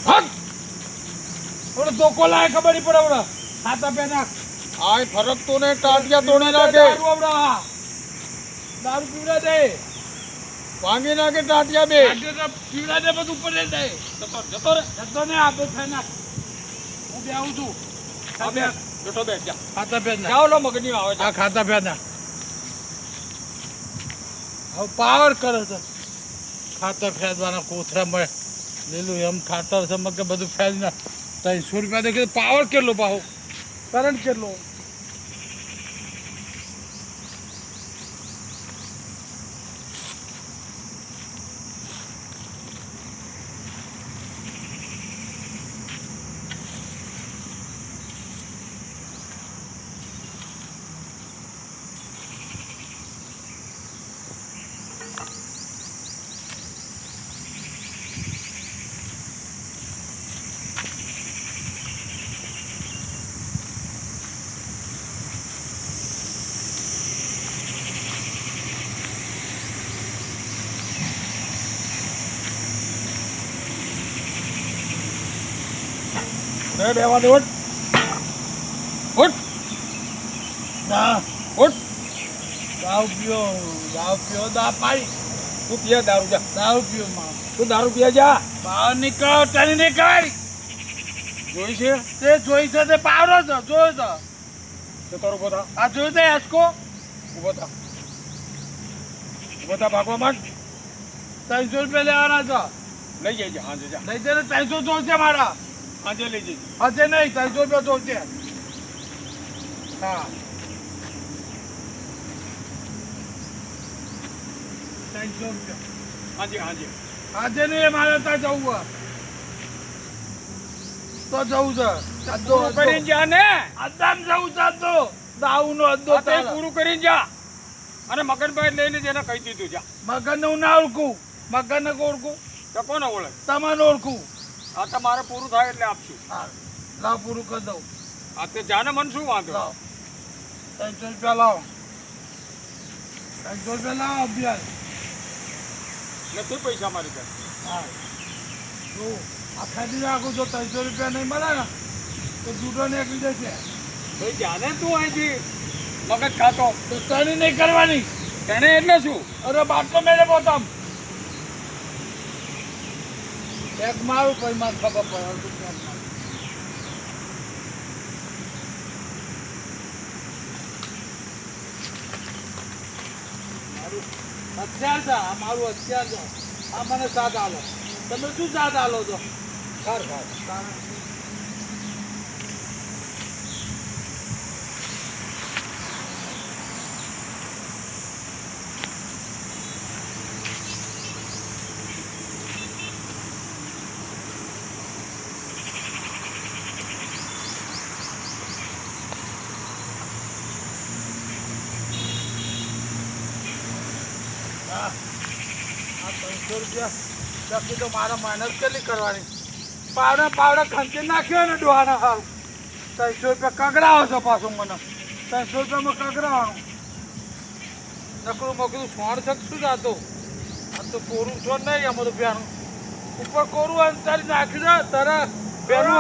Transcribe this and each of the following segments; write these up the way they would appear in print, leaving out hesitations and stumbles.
હટ થોડો ધોકો લાય ખબર નહીં પડે આવડા ખાતા પે નાખ આય ફરક તો ને ટાટિયા તોડી નાખે દારૂ આવડા દારૂ પીવડા દે ભાંગી નાખે ટાટિયા બે પીવડા દે બધું ઉપર દે જતો રે જતો ને આ બે ખાઈ નાખ હું બે આવું છું આ બે જતો બે જા ખાતા પે નાખ જાઓ લો મગની આવે આ ખાતા પે નાખ હવે પાવર કરે છે ખાતર ફેદવાના કોથરા મળે લીલું એમ ખાતર છે મગ બધું ફેદ ના 300 રૂપિયા દે પાવર કેટલો પાહો કરંટ કેટલો બેવા દે ઉઠ ના ઉઠ દાવ પીઓ દા પાડી તું પીએ દારૂ જા દાવ પીઓ માં તું દારૂ પીએ જા બહાર નીકળ તને નીકળ જોઈ છે તે જોઈ છે તે પાવરો છે જોયો છે તો તારો ઉભો થા આ જોયું છે એસકો ઉભો થા ભાગવા માંડ 300 રૂપિયા લેવાના છે લઈ જજે હાજે જા લઈ જઈને 300 જોશે મારા હાજે લઈ જજે હજે નહીં 300 રૂપિયા જોશે હા 300 રૂપિયા હાજે હાજે આજે નહીં મારે ત્યાં જવું હોય તો જવું છે પૂરું કરીને જા ને અદ્દામ જવું છે તો દાઉનો અદ્દો આ તે પૂરું કરીને જા અને મગનભાઈ લઈને જેને કહી દીધું જા મગનને હું ના ઓળખું મગનને ઓળખું તો કોને ઓળખ તમને ઓળખું આ તમારે પૂરું થાય એટલે આપશું હા લાવ પૂરું કરી દઉં આ તે જાને મન શું વાંધો લાવ 300 રૂપિયા લાવો 300 રૂપિયા લાવો અભ્યાસ નથી પૈસા મારી પાસે હા જો આખા દી રાખું જો 300 રૂપિયા નહીં મળે ને તો જૂઠો નીકળી જશે ભાઈ જાને તું અહીંથી મગજ ખાતો તો તણી નહીં કરવાની તેને એટલે શું અરે બાટલો મેળે પોતામ એક મારું પછી મારે ખબર પડે અડધું પેક મારું. મારું હથિયાર છે આ મારું હથિયાર છે આ મને સાથ આલો તમે શું સાથ આલો છો ખર આ 300 રૂપિયા બાકી તો મારે મહેનત કેટલી કરવાની પાવડા ખંચી નાખ્યો ને ડોહાના સારું 300 રૂપિયા કગડાવો છો પાછું મને 300 રૂપિયામાં કગડાવવાનું નકરું મોકલું સોણ શકશું જાતો આ તો કોરું સોણ નહીં અમારું રૂપિયાનું ઉપર કોરું અંતર નાખ્યું ને તરત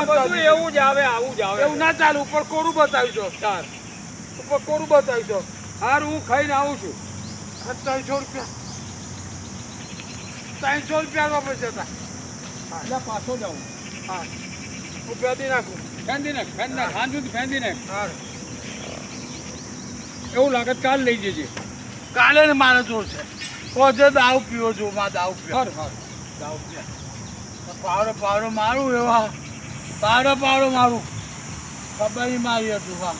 બધું એવું જ આવે આવું જ આવે એવું ના ચાલે ઉપર કોરું બતાવીશો ચાર ઉપર કોરું બતાવીશો હાર હું ખાઈને આવું છું 300 રૂપિયા 300 રૂપિયા વાપસ જતા એટલે પાછો જાઉં હા હું પેદી નાખું ફેંદી નાખ હાથ સુધી ફેંદી નાખ હા એવું લાગે તો કાલ લઈ જજે કાલે ને મારે જોર છે પોતે દાવ પીવો જો માં દાવ પીવો ખર દાવ પીવો પાવડો મારું એવા પાવડો મારું ખબર નહીં મારી હતું હા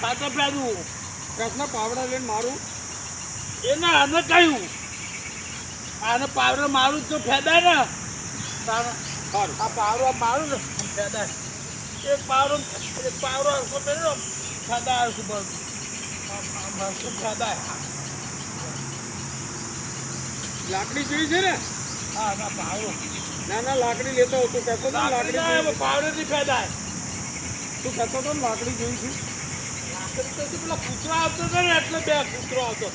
ખાતા પેલું કસના પાવડા લઈને મારું એને આને કહ્યું આને પાવડો મારું તો ફેદાય ને તારે ખર આ પાવડો મારું ને આમ ફેદાય એક પાવડો હરકો પેલો ફેદાય હરકું બધું હરકું ફેદાય લાકડી જોઈ છે ને હા ના પાવડો ના લાકડી લેતો હતો કહેતો હતો ને લાકડી જોઈ છે. પાવડોથી ફેદાય તું કહેતો હતો ને લાકડી જોઈ છે પેલા કૂતરો આવતો હતો ને એટલે બે કૂતરો આવતો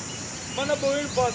મને બોઈન